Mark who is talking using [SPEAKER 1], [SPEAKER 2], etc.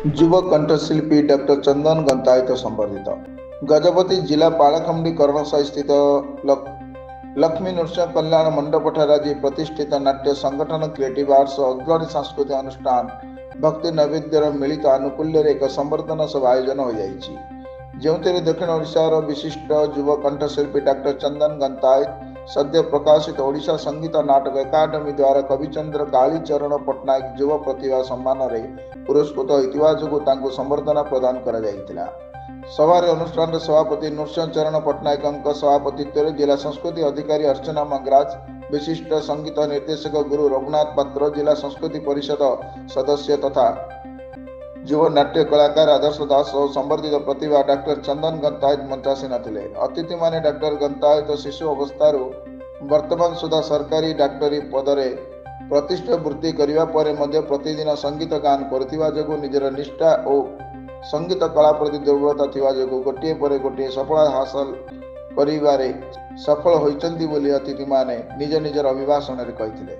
[SPEAKER 1] ଯୁବ କଣ୍ଠଶିଳ୍ପୀ ଡକ୍ଟର ଚନ୍ଦନ ଗନ୍ତାୟତ ସମ୍ବର୍ଦ୍ଧିତ। ଗଜପତି ଜିଲ୍ଲା ପାଳଖମ୍ବୀ କରଣସାହି ସ୍ଥିତ ଲକ୍ଷ୍ମୀ ନୃସିଂହ କଲ୍ୟାଣ ମଣ୍ଡପଠାରେ ଆଜି ପ୍ରତିଷ୍ଠିତ ନାଟ୍ୟ ସଂଗଠନ କ୍ରିଏଟିଭ୍ ଆର୍ଟସ ଅଗ୍ରଣୀ ସାଂସ୍କୃତିକ ଅନୁଷ୍ଠାନ ଭକ୍ତି ନୈବେଦ୍ୟର ମିଳିତ ଆନୁକୂଲ୍ୟରେ ଏକ ସମ୍ବର୍ଦ୍ଧନା ସଭା ଆୟୋଜନ ହୋଇଯାଇଛି, ଯେଉଁଥିରେ ଦକ୍ଷିଣ ଓଡ଼ିଶାର ବିଶିଷ୍ଟ ଯୁବ କଣ୍ଠଶିଳ୍ପୀ ଡକ୍ଟର ଚନ୍ଦନ ଗନ୍ତାୟତ, ସଦ୍ୟ ପ୍ରକାଶିତ ଓଡ଼ିଶା ସଙ୍ଗୀତ ନାଟକ ଏକାଡେମୀ ଦ୍ୱାରା କବିଚନ୍ଦ୍ର କାଳୀଚରଣ ପଟ୍ଟନାୟକ ଯୁବ ପ୍ରତିଭା ସମ୍ମାନରେ ପୁରସ୍କୃତ ହୋଇଥିବା ଯୋଗୁଁ ତାଙ୍କୁ ସମ୍ବର୍ଦ୍ଧନା ପ୍ରଦାନ କରାଯାଇଥିଲା। ସଭାରେ ଅନୁଷ୍ଠାନର ସଭାପତି ନୃସିଂହ ଚରଣ ପଟ୍ଟନାୟକଙ୍କ ସଭାପତିତ୍ୱରେ ଜିଲ୍ଲା ସଂସ୍କୃତି ଅଧିକାରୀ ଅର୍ଚ୍ଚନା ମଙ୍ଗରାଜ, ବିଶିଷ୍ଟ ସଙ୍ଗୀତ ନିର୍ଦ୍ଦେଶକ ଗୁରୁ ରଘୁନାଥ ପାତ୍ର, ଜିଲ୍ଲା ସଂସ୍କୃତି ପରିଷଦ ସଦସ୍ୟ ତଥା ଯୁବ ନାଟ୍ୟ କଳାକାର ଆଦର୍ଶ ଦାସ ଓ ସମ୍ବର୍ଦ୍ଧିତ ପ୍ରତିଭା ଡକ୍ଟର ଚନ୍ଦନ ଗନ୍ତାୟତ ମଞ୍ଚାସୀନ ଥିଲେ। ଅତିଥିମାନେ ଡକ୍ଟର ଗନ୍ତାୟତ ଶିଶୁ ଅବସ୍ଥାରୁ ବର୍ତ୍ତମାନ ସୁଦ୍ଧା ସରକାରୀ ଡାକ୍ତରୀ ପଦରେ ପ୍ରତିଷ୍ଠା ବୃତ୍ତି କରିବା ପରେ ମଧ୍ୟ ପ୍ରତିଦିନ ସଙ୍ଗୀତ ଗାନ କରୁଥିବା ଯୋଗୁଁ ନିଜର ନିଷ୍ଠା ଓ ସଙ୍ଗୀତ କଳା ପ୍ରତି ଦୁର୍ବଳତା ଥିବା ଯୋଗୁଁ ଗୋଟିଏ ପରେ ଗୋଟିଏ ସଫଳତା ହାସଲ କରିବାରେ ସଫଳ ହୋଇଛନ୍ତି ବୋଲି ଅତିଥିମାନେ ନିଜ ନିଜର ଅଭିଭାଷଣରେ କହିଥିଲେ।